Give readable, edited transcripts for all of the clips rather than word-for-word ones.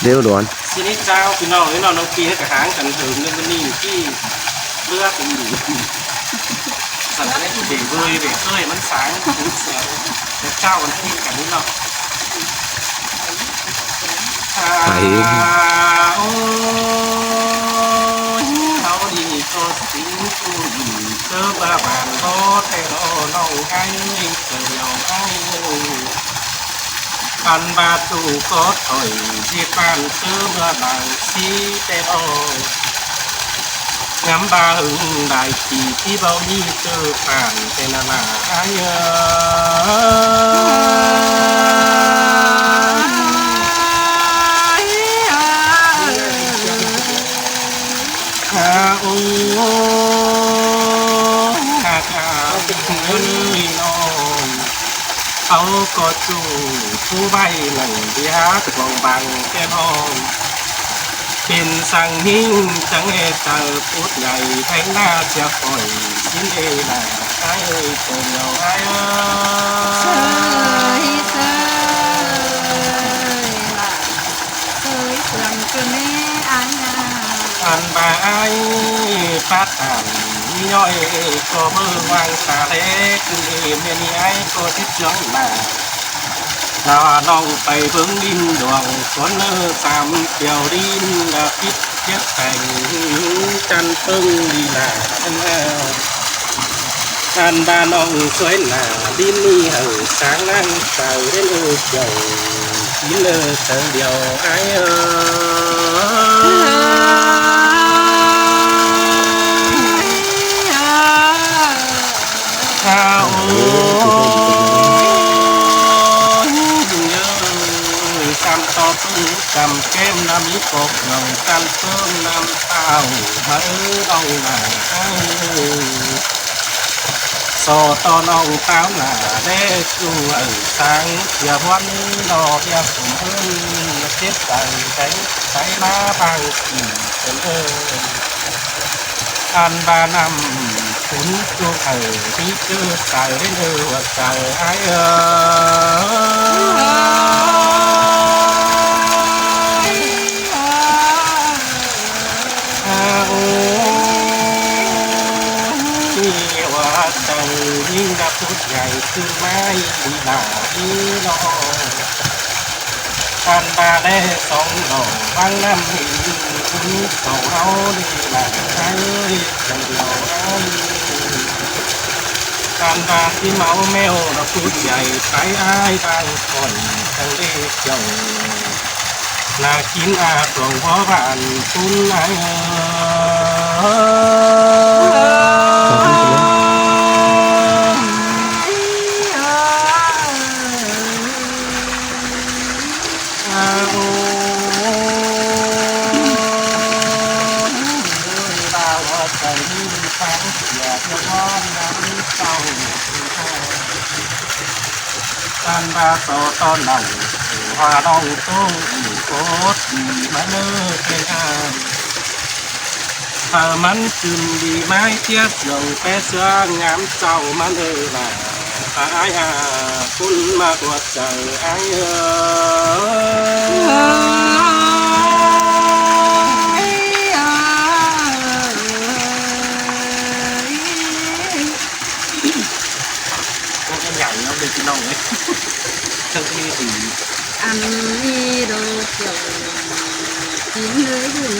เร็วด่วนทีนี้เจ้าพี่น้องนี่เราน้องปีให้กระหางกันถึงเรื่องนี้ที่เลือกเป็นอยู่สัตว์ได้เด็กเลยเด็กเลยมันสางถึงเสียแล้วเจ้ากันที่กันนี่เราไปโอ้ยเขาดีก็สิงกูดีเจอบ้าบานโลเทโลน้องไอ้เดียวไอ้อันบาตูก็ถอยที่ปานเชื่อเมื่อบางสีเตโองามบาหึงได้ทีที่เบามีเจอผ่านเป็นอะไรโอ้หากเอาเงินน้องเขาก็จูผู้ใบหลังเดียกลองบังแก้น้องเป็นสังหิ้งจังเอเตอร์พูดใหญ่แทงหน้าจะปล่อยสิ้นเอหน้าไอ้ตัวเดียวไอ้เสยเสยล่ะเสยเสื่อมจนแม่อันอันบาไอ้ปัดอันย่อยก็มือวางตาเล็กขึ้นเอเมนี่ไอ้ก็ทิดจ้องมาถ้าน้องไปเบิ่งดินดวงฝนตามเกี่ยวดินพิษเจ็บแต่งจันเพิ่งดีหนาอันบ้านน้องสวยหนาดินนี่หังสางนั่งเต่าเล่นเกี่ยวกินเต่าเดียวไอ้ข้าวจำต่อตุ้งจำแก้มน้ำมิกบหนองกันเพิ่มน้ำเต้ามาเอาหน้าโซตอนน้องเต้าหน้าเด็กดูสังอย่าวันดอกอย่าสมเอิญเจ็บใจใจมาบางทีเป็นอันบานำขุนจูที่เจอใจเรื่อว่าใจไอ้ยิ่งดับทุกใหญ่คือไม่ดีหนาอีน้องการตาได้สองดอกบางน้ำหินคุณสองเอาดีหนาไอ้จังเดียวไอ้การตาที่เมาแมวดับทุกใหญ่ใช้ไอ้บางคนจังเล็กจงนากินอาตรงหัวบ้านคุณไอ้การบาโซตอนหลังว่าน้องต้องโคตรดีมาเลิกเป็นอายถ้ามันจึงดีไม้เทียบลงแปเสื้องามเจ้ามันล่ะอายคุณมากกว่าใจอายใหญ่เราเลยพี่น้องเลยทั้งที่ดีอันนี้เราเกี่ยวกินเลยหุ่น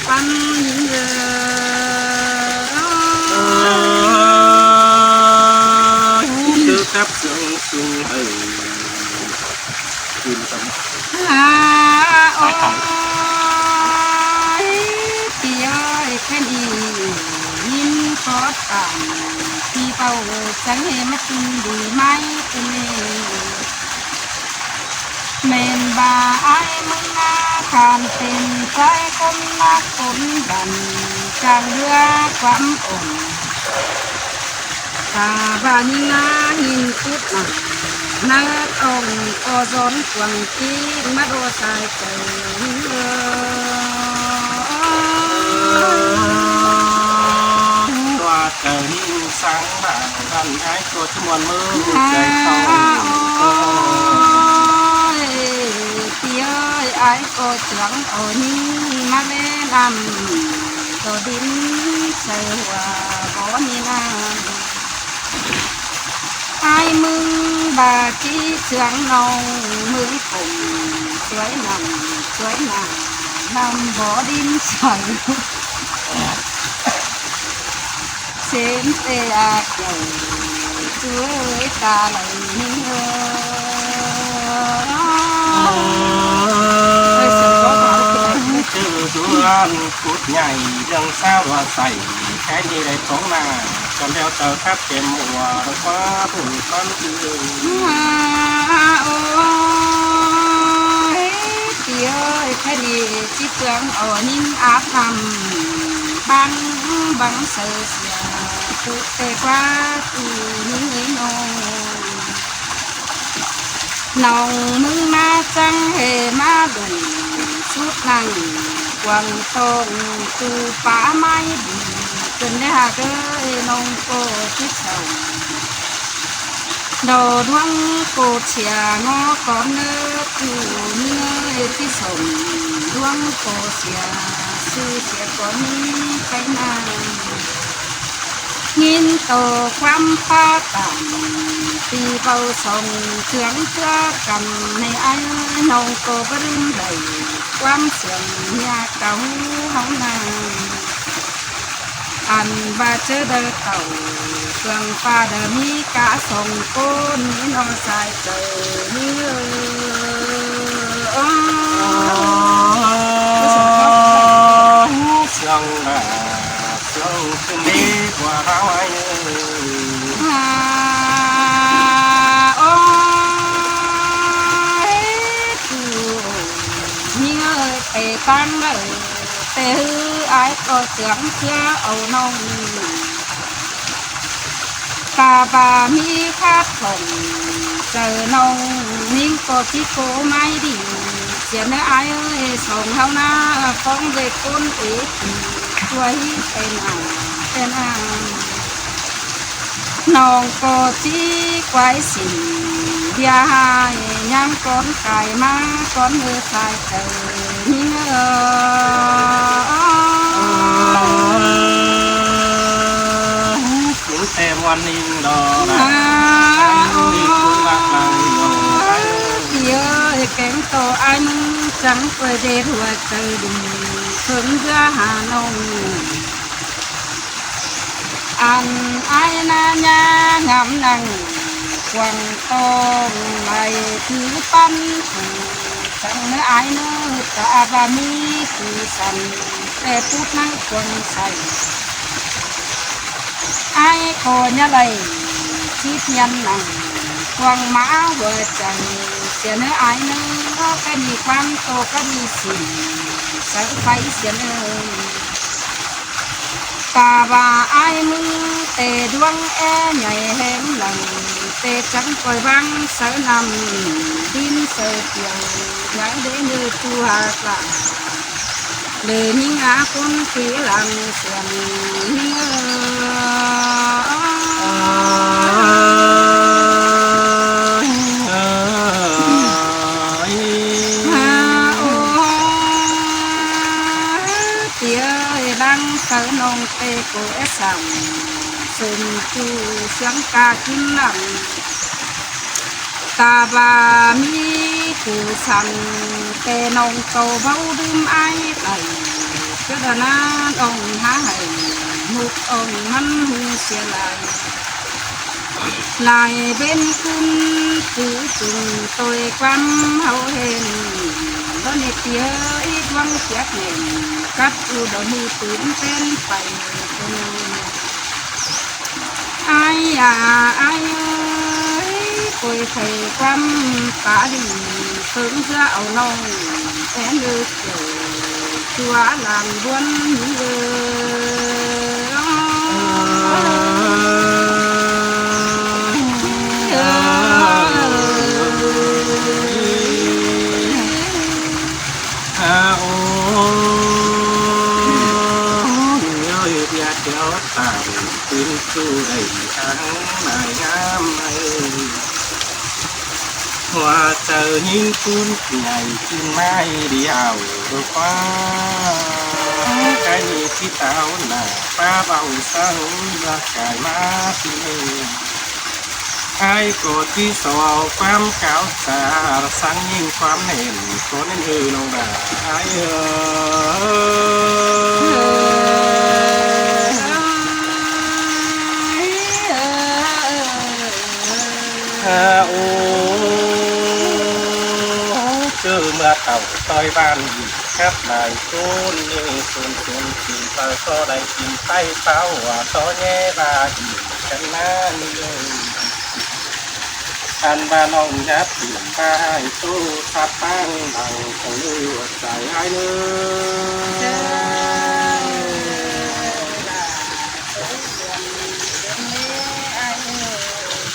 ปั้นยิงคือกับเสียงสูงกินสมโอ้ยพี่ย้อยแค่นี้ยิ้มขอต่างพี่เป่าจังเห็นมากินดีไหมเป็นเมนบาไอ้มึงนาขานเป็นใจคนนักคนดันจางเรือความอ่อนตาบานินาหินพุดนักนักองอซอนกวางกีมาโดสายเตว่าเกิดสังบาดันไอ้ตัวที่มวนมือใจเขาพี่เอ้ยไอ้ ai có trưởng ở ni mà lên làm rồi đến sờ bỏ ni nam ai mừng bà chi trưởng nông mừng cùng chuối nằm nằm bỏ đến sờ xem tê dầu chúa ơi ta lại chữ duan cút nhảy đằng sao và xảy cái gì đấy có mà còn đeo tờ khắp trên mùa quá thủng con chữ ôi chị ơi cái gì chỉ tưởng ở những áp nằm băng sợ sợ tụt tê qua từ những người nồng mưng ma trăng hề ma đủ chút năng quăng tôn từ phá mai đi cần để hà cơ nông cô thích sầu đồ đoan cô chè ngó con nước từ nơi thích sầu đoan cô chè sư chè con cái nàng nhìn tổ quam pha tạm tì vào sông trưởng chưa cầm này ai nông cô vẫn đầy quam sườn nhà cầu hóng nàng ăn và chơi đờ tàu sườn pha đờ mi cả sông cô ní non dài trời như sương là sươngขึ้นดีกว่าเราไอ้ tề tăng đời tề hư ái có trưởng chưa âu nông ta bà mi khát khổng giờ nông nhưng có chỉ cố mai đi chuyện ai ơi sống hao na con về con ít tuổi tên nào nông có chỉ quái xỉn bia hai nhang con cài má con mưa cài trời cũng xem quan ninh đó là đi cũng lạc lại thì ơi kém tổ anh chẳng quay để ruột trời đừng xuống ra Hà Nội ăn ai na nha ngắm nằng quăng to ngày thứ pan chẳng nữa ai nữa ta và mi cứ sẵn để phút năng quần say ai có nhà này chít nhân nằng quăng mã vợ chồng sẽ nữa ai nữa cái gì quan to cái gì xỉn sẽ phải sẽ nữa ta và ai mừng tề đoan nhảy hẹn lần tề trắng coi vang sợ nằm tin sợ chiều nhảy đến như tu hà cả để những á con tí làm sườn đang sợ nông tê của sầm sơn chu sáng ca kim nằm ta bà mi từ sầm tê nông cầu vâu đêm ai đầy cho đàn anh ông há hay một ông ngăn hung xe lại bên khung cứ từng tôi quan hậu hên đó nè tía ít vắng chết nền cắt u đầu mù tím tên phải ai à ai ơi tôi thầy quan cả đi sớm ra ẩu nông em được chúa làm buôn tin chu đầy tháng ngày ngam này hoa chờ nhìn cuốn ngày chim mai đi ảo rồi qua cái gì khi tao là ba bao sáng ra cài má thì ai cóที่สอบความขาวสาสังยิ่งความเห็นคนอื่นลงด่าไอ้โอ้เจอเมื่อเต่าต้อยบ้านอยู่ครับนายต้นนี่ส่วนกินไปก็ได้กินไส้เต้าว่าต้อแย่บาอีกกันนั่นเลยอันบ้านน้องยัดถิ่นบ้านตู้ทับตั้งดังของเลือดใจไอ้เนื้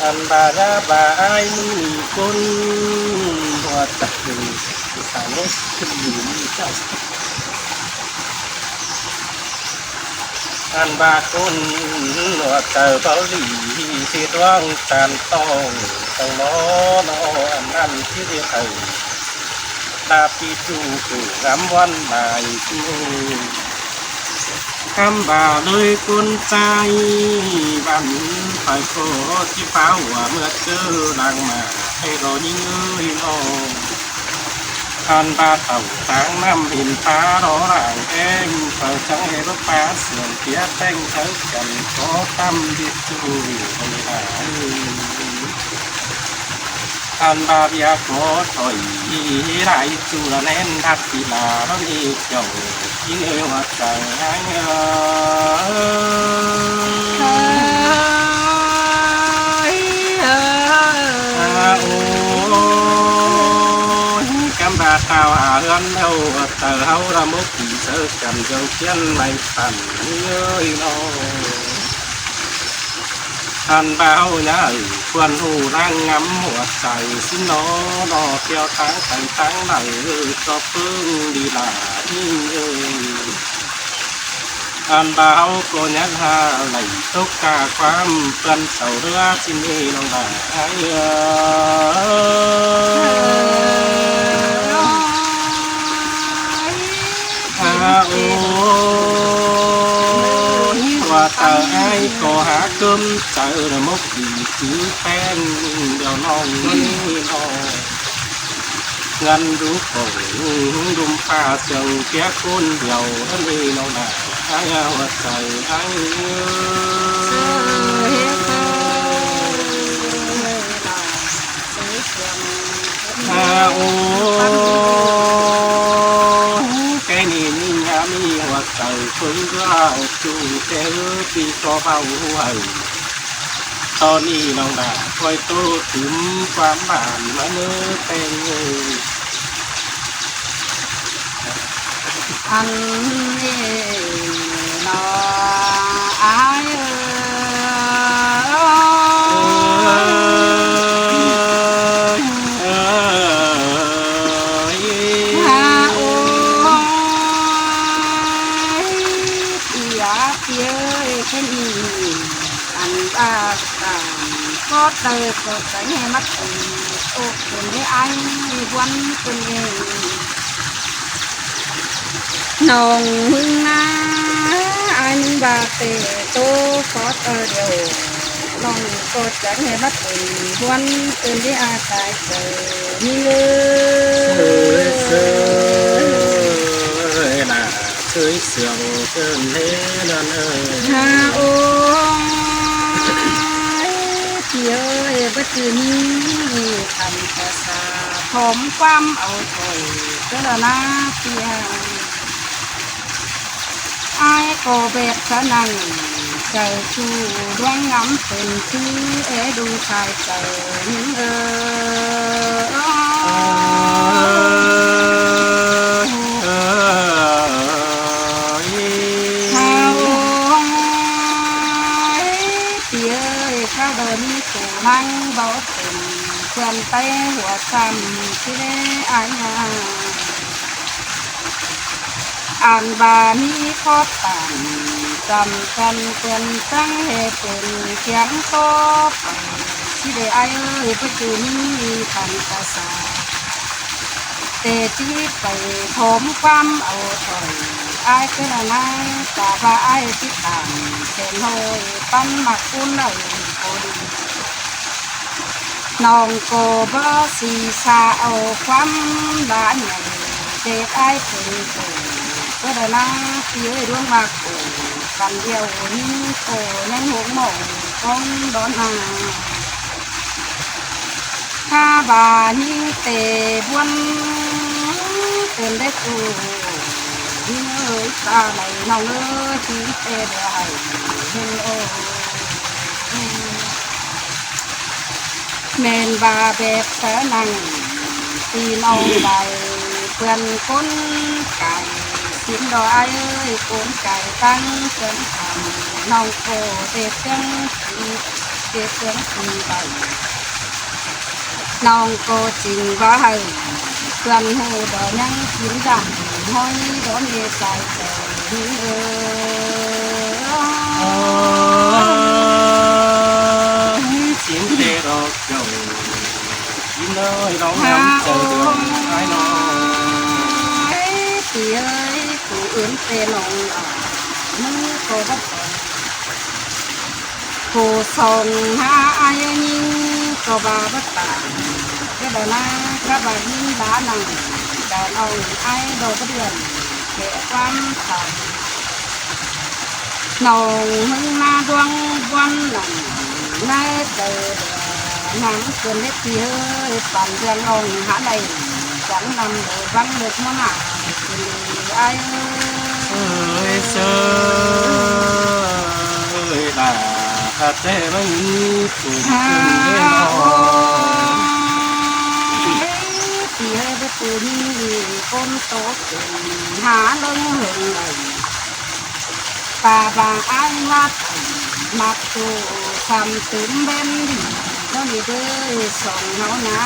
อันบาราบาไอ้มือคนหัวใจสาวน้อยขึ้นอยู่นี่เจ้าอันบาคนหัวใจเบาหลีที่ร้องการต้องน้อนออันนั้นที่เรียกไอ้ดาปีจูกูงามวันใหม่คำบ่าเลยกุนใจบันไปโคที่เฝ้าว่าเมื่อเจอดังมาให้รอยิ่งเอ้ยน้องอันบาเต่าทางน้ำหินฟ้ารอหลังเองเปิดจังให้รถฟ้าเสื่อมเทียบแต่งเธอกันขอตั้มดิจูไม่ได้อันบาอยากขอถอยไรจูละแน่นดักทีลาแล้วนี่เจ้าที่เนื้อว่าใจโอ้ยกำบาตาวหาเรือนเอาเตอเฮาละมุกที่เจอกันเจ้าเชียนไม่ปั่นเงยน้องอันเบาเนี่ยควรหูนั่งงำหัวใจสิน้อนอเที่ยวทั้งทั้งไหนก็เพิ่งดีลาที่เอ้ยอันเบาก็ยักหาไหลทุกกาความเปื้อนเสาเรือที่นี่น้องบ่าโอ้ว่าเตอไอ้ก็หาเกิมเจอละมุกดีจื้อแป้นเดี๋ยวน้องนี่น้องงันดูโป่งดุมผ้าเสียงเปียกคนเดียวนี่น้องน่ะไอ้หัวใจไอ้โอ้แกนี่นี่ยามีหัวใจฟื้นร่างจูเตอปีก็เบาหัวตอนนี้น้องดาคอยโตถึงความบานมาเนื้อเป็นอันนี้นออายcó đời có cái nghe mắt ô chuyện với anh quan tình nồng hương na anh bà tề tô có tờ điều lòng có cái nghe mắt quan tình với ai tại trời như là chơi sườn cơn thế nên ha ôเอ้ยบัดนี้ทำภาษาผมความเอาถอยเจรณาเพียงไอ้ก็แบบฉะนั้นใจชูดวงงำเป็นชื่อดูชายใจนิ่งนั่งบ่เป็นเพื่อนไปหัวซ้ำที่ได้อ่านบานี้ขอต่างจำกันเพื่อนตั้งให้เป็นเสียงต่อไป ที่ได้ไอ้เอ้ยไปจูมีขันกระสาเตจีไปผมความเอาถอยไอ้ก็ละนายกะว่าไอ้ที่ต่างเส้นโหยปั้นมักคุ้นเลยคนน้องโกบ่สีสาเอาความบ้านใหญ่เด็กไอ้เป็นตัวก็ละนายที่เอ้ยร่วงมากกูกันเดียวนี้โตยังหงหมองก้องดอนหา ข้าบานิเตบวนเตือนได้กูยิ่งเอ้ยตาไหลน้องเอ้ยที่เตได้เห็นโอ้แมนบาแบบเสนังตีน้องใดเพื่อนคนไก่สินดอยเอ้ยคนไก่ตั้งเพื่อนทำน้องโกเด็กเสียงสีเด็กเสียงสีใบ น้องก็จริงว่าให้เพื่อนหูดอยังกินดังห้อยโดนเยใจแต่ดีชิมเตรอกเจ้าชิมเลยร้องน้ำเจอเดือนไอ้น้อง ตีเอ้ยผู้อื่นเตนองมึงก็บ่ต้องผู้ส่งหาอายยิงก็บาบ่ตายก็ได้นะกระบายิงบ้านังแต่เอาไอ้ดอกเดือนเกะความตายน้องมึงมาดวงวันนั้นนายเจอหนังเกินเล็กที่เฮ้ยปั่นเรื่องน้องหาใดจังนำโดยวันเล็กมาหมาคือไอ้เอ้ยเจ้ยล่ะถ้าเจ้ไม่มีตุ่มขึ้นเล่นอ่อนที่เฮ้ยได้ปูนี่คนโตเป็นหาลงหึงเลยตาบางอันวัดมักตูทำตื่นเบนดีแล้วนี่เด้อส่งเฮานะ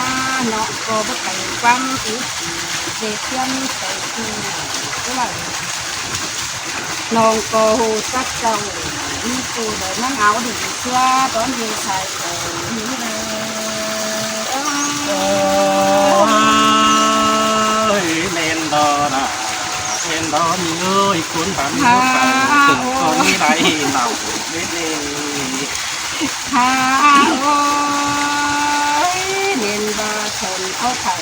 เนาะก็บ่ไปความอีกเด็กยันไปที่ก็เลยน้องก็หูจักเจ้ามีตูเดินนั่งเอาดีเชื่อตอนอยู่ชายโตนี่เลย เล่นดอนะเล่นดอมีเอ้ยคุณผ่านผู้ฟังถึงคนนี้ไรเหล่าเล่นนี่ ฮาโอ้ยเน้นบาชนเอาไข่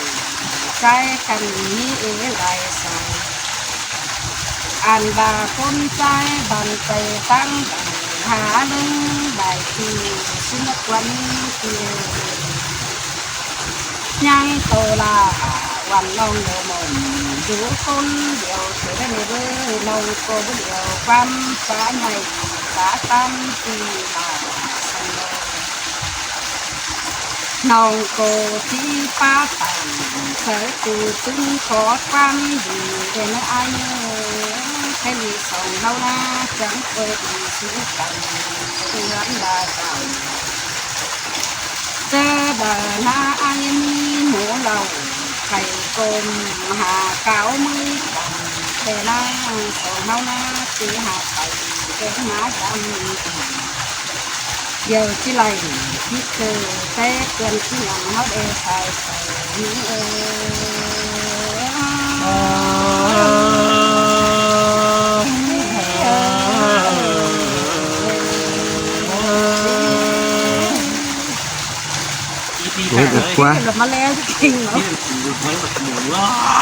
ใจกันนี้เอ๋ไรใส่อันบาคนใจบันไปตั้งหาลงได้ที่สินวันที่ยังโตลาวันน้องโดมนอยู่คนเดียวเธอได้ไม่เบ้อน้องก็เดียวความฟ้าใหญ่ฟ้าตั้มที่มาสันโลน้องก็ที่ป้าตันเธอตูจึงขอความดีเดินไอ้ให้มีสองเท่านาจังเคยดีสู้กันเพื่อนดาจังเจอเบอร์หน้าไอ้มีหมูเราไข่กลมหาเก้ามือกันแต่นางสองเท่านาตีหาไปเก็บหาดำเดี๋ยวที่ไรที่เคยแต่เกินที่ยังเขาเอใส่ใส่นี้ดีจังเลย แบบมาแล้วจริงเหรอ นี่เป็นสูตรไว้แบบหมูว้า